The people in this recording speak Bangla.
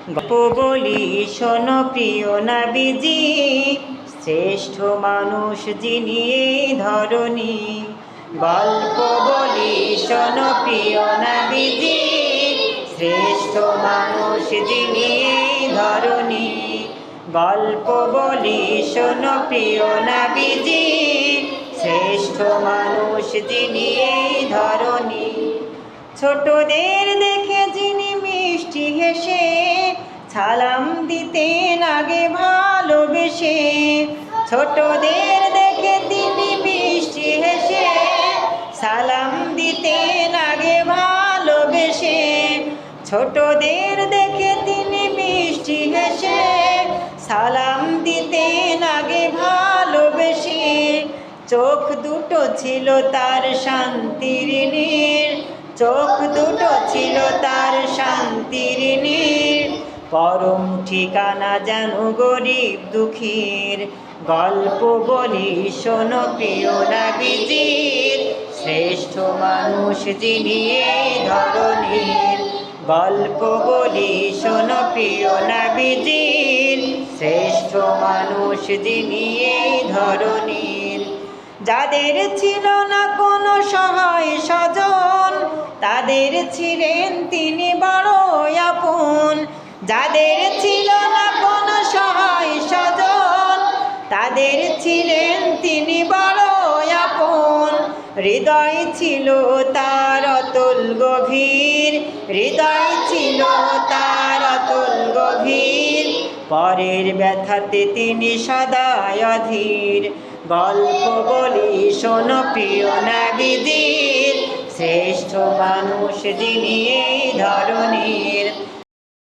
গল্প বলি শোনো প্রিয় নবীজি, শ্রেষ্ঠ মানুষ যিনি এই ধরণী। গল্প বলি শোনো প্রিয় নবীজি, শ্রেষ্ঠ মানুষ যিনি এই ধরণী। গল্প বলি শোনো প্রিয় নবীজি, শ্রেষ্ঠ মানুষ যিনি এই ধরণী। ছোটদের দেখে যিনি মিষ্টি হেসে সালাম দিতেন আগে ভালোবেসে। ছোটদের দেখে তিনি মিষ্টি হেসে সালাম দিতেন আগে ভালোবেসে। ছোটদের দেখে তিনি মিষ্টি হেসে সালাম দিতেন আগে ভালোবেসে। চোখ দুটো ছিল তার শান্তির নীর, চোখ দুটো ছিল তার শান্তির নীর। পরম ঠিকানা যেন গরিব দুঃখীর। গল্প বলি শোনো প্রিয় নবীজির, শ্রেষ্ঠ মানুষ যিনি এই ধরণীর। গল্প বলি শোনো প্রিয় নবীজির, শ্রেষ্ঠ মানুষ যিনি এই ধরণীর। যাদের ছিল না কোনো সহায় স্বজন, তাদের ছিলেন তিনি বড় আপন। যাদের ছিল না কোনো সহায় স্বজন, তাদের ছিলেন তিনি বড় আপন। হৃদয় ছিল তার অতুল গভীর, হৃদয় ছিল তার অতুল গভীর। পরের ব্যথাতে তিনি সদাই অধীর। গল্প বলি শোনো প্রিয় নবীজির, শ্রেষ্ঠ মানুষ যিনি এই ধরণীর।